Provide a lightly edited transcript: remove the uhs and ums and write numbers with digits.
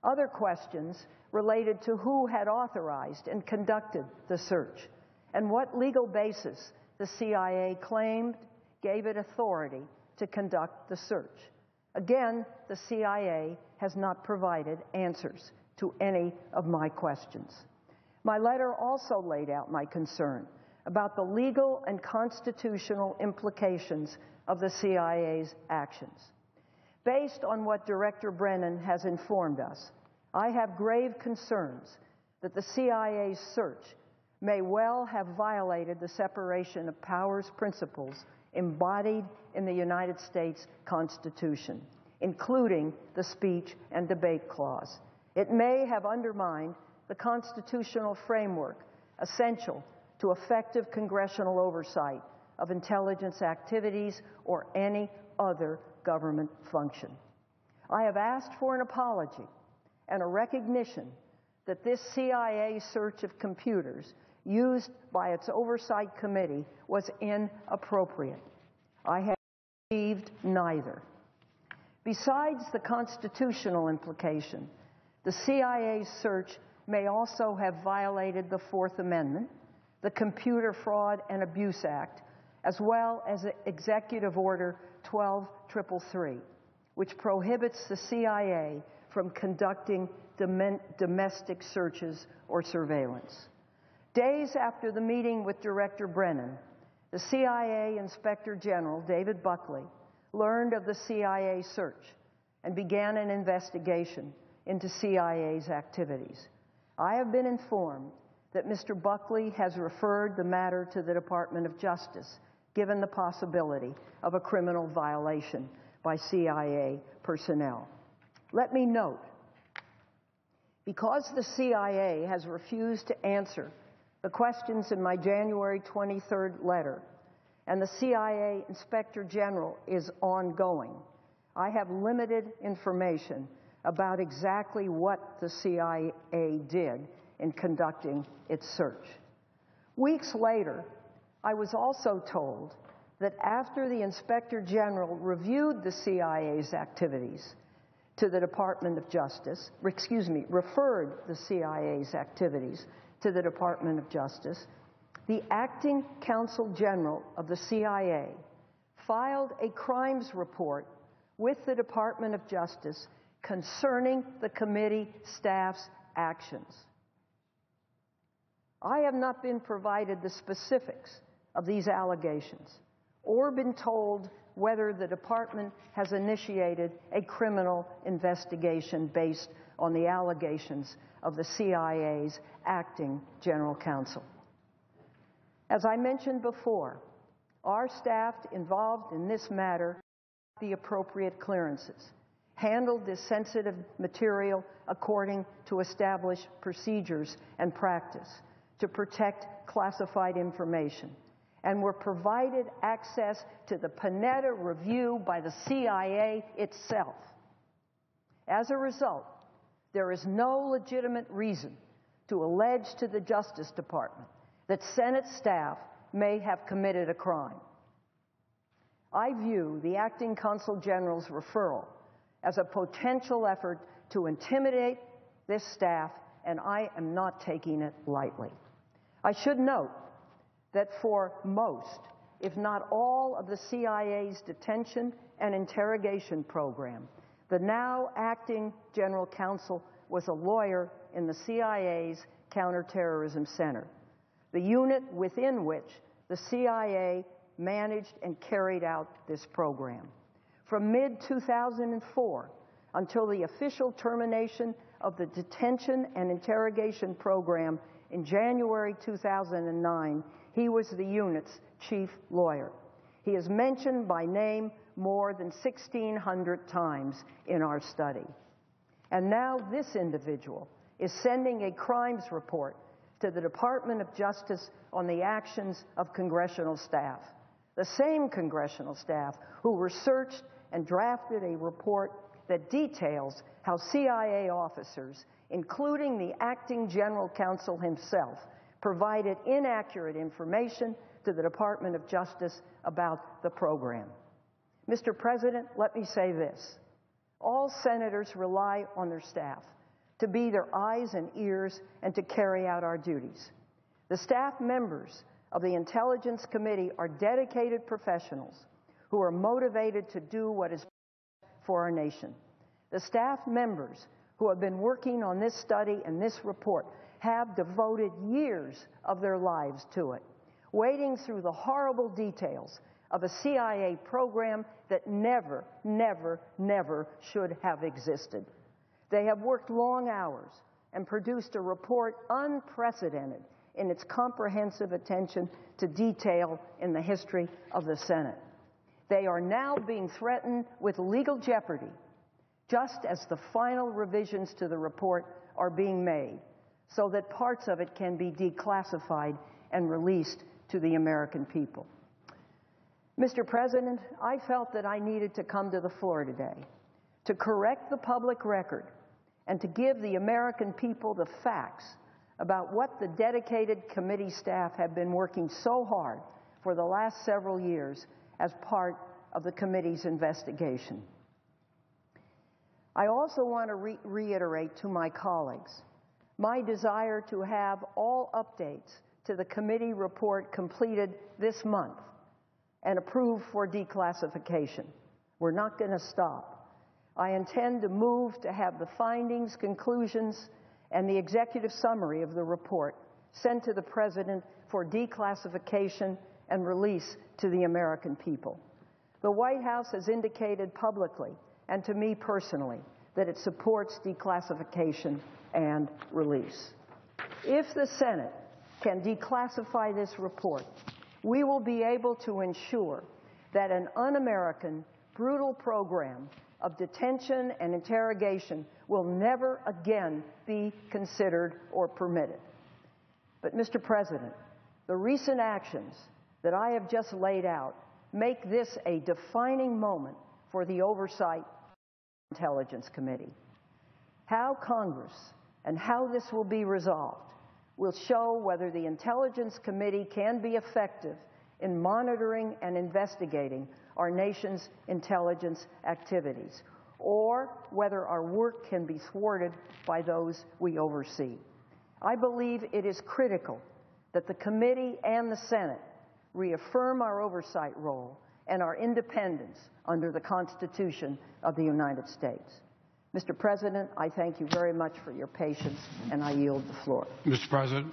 Other questions related to who had authorized and conducted the search and what legal basis the CIA claimed gave it authority to conduct the search. Again, the CIA has not provided answers to any of my questions. My letter also laid out my concern about the legal and constitutional implications of the CIA's actions. Based on what Director Brennan has informed us, I have grave concerns that the CIA's search may well have violated the separation of powers principles embodied in the United States Constitution, including the Speech and Debate Clause. It may have undermined the constitutional framework essential to effective congressional oversight of intelligence activities or any other government function. I have asked for an apology and a recognition that this CIA search of computers used by its Oversight Committee was inappropriate. I have received neither. Besides the constitutional implication, the CIA's search may also have violated the Fourth Amendment, the Computer Fraud and Abuse Act, as well as Executive Order 12333, which prohibits the CIA from conducting domestic searches or surveillance. Days after the meeting with Director Brennan, the CIA Inspector General, David Buckley, learned of the CIA search and began an investigation into CIA's activities. I have been informed that Mr. Buckley has referred the matter to the Department of Justice, given the possibility of a criminal violation by CIA personnel. Let me note, because the CIA has refused to answer the questions in my January 23rd letter, and the CIA Inspector General is ongoing, I have limited information about exactly what the CIA did in conducting its search. Weeks later, I was also told that after the Inspector General reviewed the CIA's activities to the Department of Justice, referred the CIA's activities to the Department of Justice, the acting Counsel General of the CIA filed a crimes report with the Department of Justice concerning the committee staff's actions. I have not been provided the specifics of these allegations or been told whether the department has initiated a criminal investigation based on the allegations of the CIA's acting general counsel. As I mentioned before, our staff involved in this matter the appropriate clearances, handled this sensitive material according to established procedures and practice to protect classified information, and were provided access to the Panetta review by the CIA itself. As a result, there is no legitimate reason to allege to the Justice Department that Senate staff may have committed a crime. I view the acting Consul General's referral as a potential effort to intimidate this staff, and I am not taking it lightly. I should note that for most, if not all, of the CIA's detention and interrogation program, the now acting general counsel was a lawyer in the CIA's Counterterrorism Center, the unit within which the CIA managed and carried out this program. From mid-2004 until the official termination of the detention and interrogation program in January 2009, he was the unit's chief lawyer. He is mentioned by name more than 1,600 times in our study. And now this individual is sending a crimes report to the Department of Justice on the actions of congressional staff, the same congressional staff who researched and drafted a report that details how CIA officers, including the acting general counsel himself, provided inaccurate information to the Department of Justice about the program. Mr. President, let me say this. All senators rely on their staff to be their eyes and ears and to carry out our duties. The staff members of the Intelligence Committee are dedicated professionals who are motivated to do what is best for our nation. The staff members who have been working on this study and this report have devoted years of their lives to it, wading through the horrible details of a CIA program that never, never, never should have existed. They have worked long hours and produced a report unprecedented in its comprehensive attention to detail in the history of the Senate. They are now being threatened with legal jeopardy, just as the final revisions to the report are being made, so that parts of it can be declassified and released to the American people. Mr. President, I felt that I needed to come to the floor today to correct the public record and to give the American people the facts about what the dedicated committee staff have been working so hard for the last several years as part of the committee's investigation. I also want to reiterate to my colleagues my desire to have all updates to the committee report completed this month and approved for declassification. We're not going to stop. I intend to move to have the findings, conclusions, and the executive summary of the report sent to the President for declassification and release to the American people. The White House has indicated publicly, and to me personally, that it supports declassification and release. If the Senate can declassify this report, we will be able to ensure that an un-American, brutal program of detention and interrogation will never again be considered or permitted. But, Mr. President, the recent actions that I have just laid out make this a defining moment for the Oversight and Intelligence Committee. How Congress and how this will be resolved will show whether the Intelligence Committee can be effective in monitoring and investigating our nation's intelligence activities, or whether our work can be thwarted by those we oversee. I believe it is critical that the committee and the Senate reaffirm our oversight role and our independence under the Constitution of the United States. Mr. President, I thank you very much for your patience, and I yield the floor. Mr. President.